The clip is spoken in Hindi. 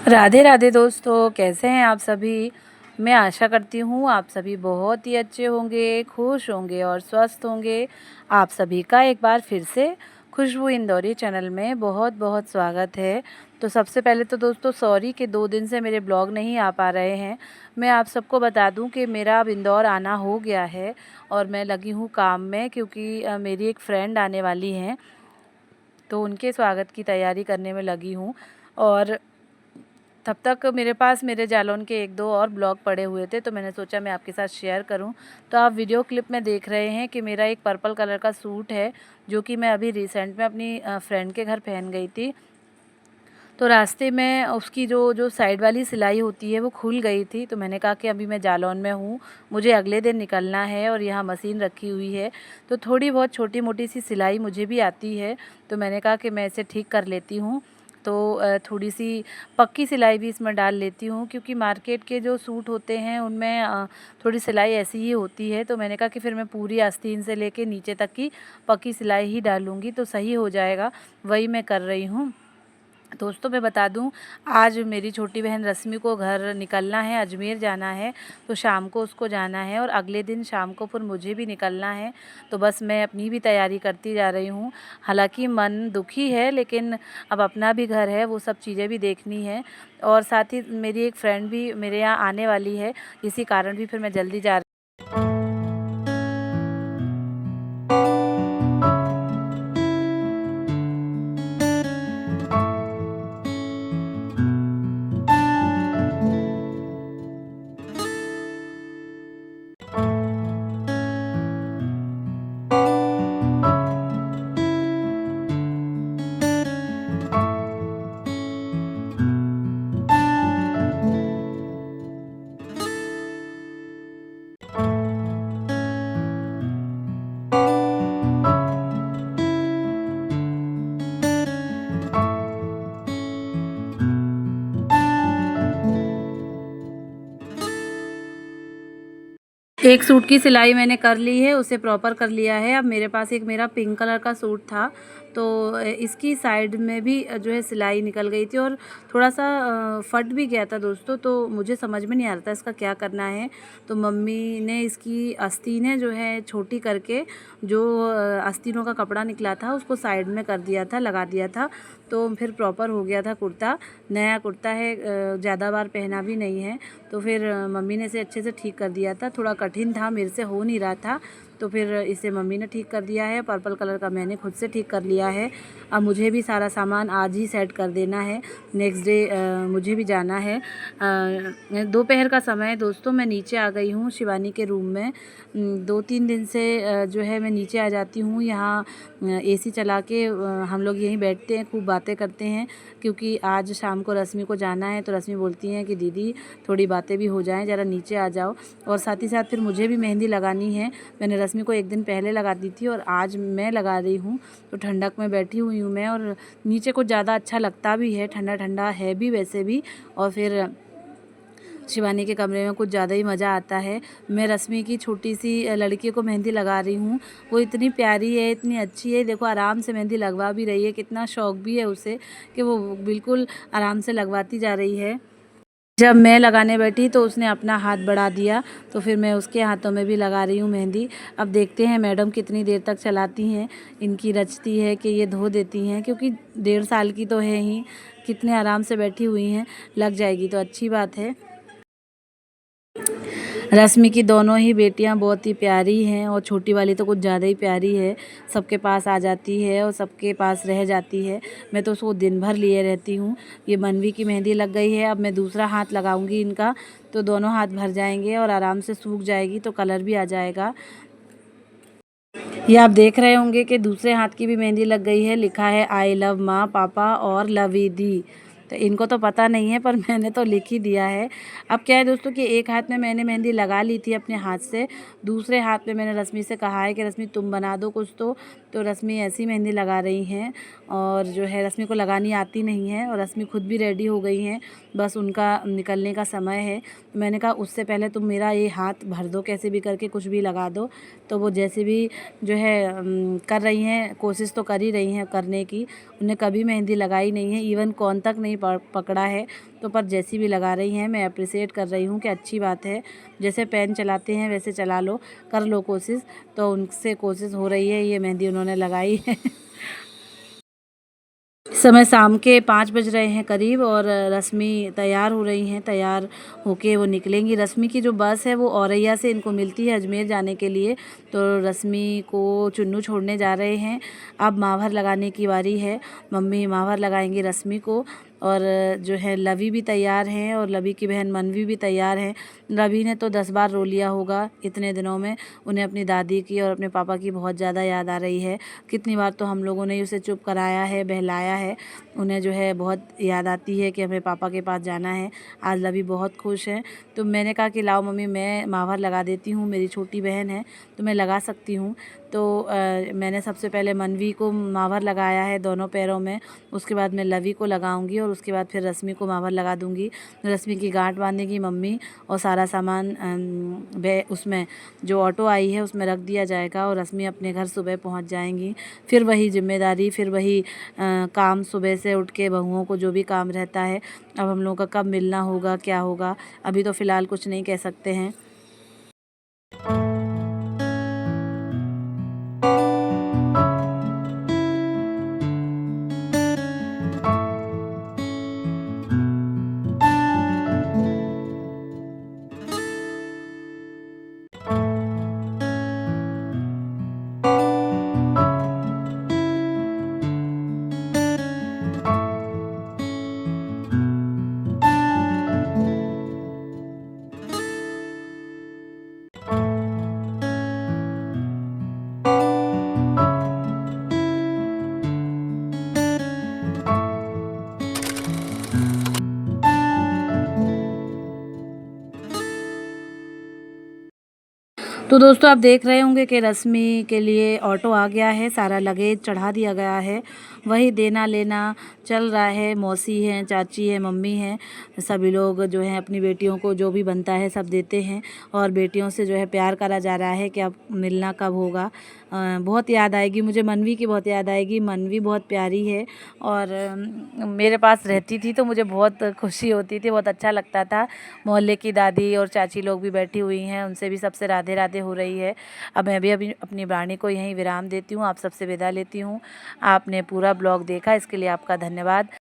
राधे राधे दोस्तों, कैसे हैं आप सभी। मैं आशा करती हूँ आप सभी बहुत ही अच्छे होंगे, खुश होंगे और स्वस्थ होंगे। आप सभी का एक बार फिर से खुशबू इंदौरी चैनल में बहुत बहुत स्वागत है। तो सबसे पहले तो दोस्तों सॉरी कि 2 दिन से मेरे ब्लॉग नहीं आ पा रहे हैं। मैं आप सबको बता दूं कि मेरा अब इंदौर आना हो गया है और मैं लगी हूँ काम में, क्योंकि मेरी एक फ्रेंड आने वाली हैं, तो उनके स्वागत की तैयारी करने में लगी हूँ। और तब तक मेरे पास मेरे जालौन के 1-2 और ब्लॉग पड़े हुए थे, तो मैंने सोचा मैं आपके साथ शेयर करूं। तो आप वीडियो क्लिप में देख रहे हैं कि मेरा एक पर्पल कलर का सूट है, जो कि मैं अभी रिसेंट में अपनी फ्रेंड के घर पहन गई थी। तो रास्ते में उसकी जो जो साइड वाली सिलाई होती है वो खुल गई थी, तो मैंने कहा कि अभी मैं जालौन में हूँ, मुझे अगले दिन निकलना है और यहाँ मशीन रखी हुई है, तो थोड़ी बहुत छोटी मोटी सी सिलाई मुझे भी आती है, तो मैंने कहा कि मैं इसे ठीक कर लेती हूँ। तो थोड़ी सी पक्की सिलाई भी इसमें डाल लेती हूँ, क्योंकि मार्केट के जो सूट होते हैं उनमें थोड़ी सिलाई ऐसी ही होती है। तो मैंने कहा कि फिर मैं पूरी आस्तीन से लेके नीचे तक की पक्की सिलाई ही डालूँगी तो सही हो जाएगा, वही मैं कर रही हूँ। दोस्तों मैं बता दूं, आज मेरी छोटी बहन रश्मि को घर निकलना है, अजमेर जाना है, तो शाम को उसको जाना है और अगले दिन शाम को फिर मुझे भी निकलना है। तो बस मैं अपनी भी तैयारी करती जा रही हूँ। हालांकि मन दुखी है, लेकिन अब अपना भी घर है, वो सब चीज़ें भी देखनी है। और साथ ही मेरी एक फ्रेंड भी मेरे यहाँ आने वाली है, इसी कारण भी फिर मैं जल्दी जा रही। एक सूट की सिलाई मैंने कर ली है, उसे प्रॉपर कर लिया है। अब मेरे पास एक मेरा पिंक कलर का सूट था, तो इसकी साइड में भी जो है सिलाई निकल गई थी और थोड़ा सा फट भी गया था दोस्तों। तो मुझे समझ में नहीं आ रहा था इसका क्या करना है। तो मम्मी ने इसकी आस्तीनें जो है छोटी करके, जो आस्तीनों का कपड़ा निकला था उसको साइड में कर दिया था, लगा दिया था, तो फिर प्रॉपर हो गया था कुर्ता। नया कुर्ता है, ज़्यादा बार पहना भी नहीं है, तो फिर मम्मी ने इसे अच्छे से ठीक कर दिया था। थोड़ा कठिन था, मेरे से हो नहीं रहा था, तो फिर इसे मम्मी ने ठीक कर दिया है। पर्पल कलर का मैंने खुद से ठीक कर लिया है। अब मुझे भी सारा सामान आज ही सेट कर देना है, नेक्स्ट डे मुझे भी जाना है। दोपहर का समय दोस्तों, मैं नीचे आ गई हूँ शिवानी के रूम में। 2-3 दिन से जो है मैं नीचे आ जाती हूँ। यहाँ एसी चला के हम लोग यहीं बैठते हैं, खूब बातें करते हैं, क्योंकि आज शाम को रश्मि को जाना है। तो रश्मि बोलती हैं कि दीदी थोड़ी बातें भी हो जाएं, ज़रा नीचे आ जाओ। और साथ ही साथ फिर मुझे भी मेहंदी लगानी है। मैंने रश्मि को एक दिन पहले लगा दी थी और आज मैं लगा रही हूँ। तो ठंडक में बैठी हुई हूँ मैं, और नीचे कुछ ज़्यादा अच्छा लगता भी है, ठंडा ठंडा है भी वैसे भी, और फिर शिवानी के कमरे में कुछ ज़्यादा ही मज़ा आता है। मैं रश्मि की छोटी सी लड़की को मेहंदी लगा रही हूँ। वो इतनी प्यारी है, इतनी अच्छी है, देखो आराम से मेहंदी लगवा भी रही है। कितना शौक भी है उसे कि वो बिल्कुल आराम से लगवाती जा रही है। जब मैं लगाने बैठी तो उसने अपना हाथ बढ़ा दिया, तो फिर मैं उसके हाथों में भी लगा रही हूँ मेहंदी। अब देखते हैं मैडम कितनी देर तक चलाती हैं। इनकी रचती है कि ये धो देती हैं, क्योंकि 1.5 साल की तो है ही, कितने आराम से बैठी हुई हैं। लग जाएगी तो अच्छी बात है। रश्मि की दोनों ही बेटियां बहुत ही प्यारी हैं, और छोटी वाली तो कुछ ज़्यादा ही प्यारी है। सबके पास आ जाती है और सबके पास रह जाती है। मैं तो उसको दिन भर लिए रहती हूँ। ये मनवी की मेहंदी लग गई है, अब मैं दूसरा हाथ लगाऊंगी इनका, तो दोनों हाथ भर जाएंगे और आराम से सूख जाएगी, तो कलर भी आ जाएगा। ये आप देख रहे होंगे कि दूसरे हाथ की भी मेहंदी लग गई है। लिखा है आई लव माँ पापा और लवी दी। तो इनको तो पता नहीं है पर मैंने तो लिख ही दिया है। अब क्या है दोस्तों कि एक हाथ में मैंने मेहंदी लगा ली थी अपने हाथ से, दूसरे हाथ में मैंने रश्मि से कहा है कि रश्मि तुम बना दो कुछ तो रश्मि ऐसी मेहंदी लगा रही हैं और जो है रश्मि को लगानी आती नहीं है और रश्मि खुद भी रेडी हो गई हैं, बस उनका निकलने का समय है। तो मैंने कहा उससे पहले तुम मेरा ये हाथ भर दो, कैसे भी करके कुछ भी लगा दो। तो वो जैसे भी जो है कर रही हैं, कोशिश तो कर ही रही हैं करने की। उन्हें कभी मेहंदी लगाई नहीं है, इवन कौन तक नहीं पकड़ा है, तो पर जैसी भी लगा रही हैं मैं अप्रिशिएट कर रही हूँ कि अच्छी बात है। जैसे पेन चलाते हैं वैसे चला लो, कर लो कोशिश। तो उनसे कोशिश हो रही है, ये मेहंदी उन्होंने लगाई है। इस समय शाम के 5 बज रहे हैं करीब और रश्मि तैयार हो रही हैं, तैयार होके वो निकलेंगी। रश्मि की जो बस है वो औरैया से इनको मिलती है अजमेर जाने के लिए। तो रश्मि को चुन्नू छोड़ने जा रहे हैं। अब मावर लगाने की बारी है, मम्मी मावर लगाएंगी रश्मि को। और जो है लवी भी तैयार हैं और लवी की बहन मनवी भी तैयार हैं। लवी ने तो 10 बार रो लिया होगा इतने दिनों में, उन्हें अपनी दादी की और अपने पापा की बहुत ज़्यादा याद आ रही है। कितनी बार तो हम लोगों ने उसे चुप कराया है, बहलाया है। उन्हें जो है बहुत याद आती है कि हमें पापा के पास जाना है। आज लवी बहुत खुश है। तो मैंने कहा कि लाओ मम्मी मैं मावर लगा देती हूँ, मेरी छोटी बहन है तो मैं लगा सकती हूँ। तो मैंने सबसे पहले मनवी को मावर लगाया है दोनों पैरों में, उसके बाद मैं लवी को लगाऊंगी और उसके बाद फिर रश्मि को मावर लगा दूंगी। रश्मि की गांठ बांधेगी मम्मी और सारा सामान उसमें जो ऑटो आई है उसमें रख दिया जाएगा और रश्मि अपने घर सुबह पहुंच जाएंगी। फिर वही जिम्मेदारी, फिर वही काम, सुबह से उठ के बहुओं को जो भी काम रहता है। अब हम लोगों का कब मिलना होगा, क्या होगा, अभी तो फ़िलहाल कुछ नहीं कह सकते हैं। तो दोस्तों आप देख रहे होंगे कि रश्मि के लिए ऑटो आ गया है, सारा लगेज चढ़ा दिया गया है, वही देना लेना चल रहा है। मौसी हैं, चाची है, मम्मी हैं, सभी लोग जो हैं अपनी बेटियों को जो भी बनता है सब देते हैं और बेटियों से जो है प्यार करा जा रहा है कि अब मिलना कब होगा। बहुत याद आएगी मुझे, मनवी की बहुत याद आएगी। मनवी बहुत प्यारी है और मेरे पास रहती थी तो मुझे बहुत खुशी होती थी, बहुत अच्छा लगता था। मोहल्ले की दादी और चाची लोग भी बैठी हुई हैं, उनसे भी सबसे राधे राधे हो रही है। अब मैं भी अभी अपनी वाणी को यहीं विराम देती हूँ, आप सबसे विदा लेती हूँ। आपने पूरा ब्लॉग देखा इसके लिए आपका धन्यवाद।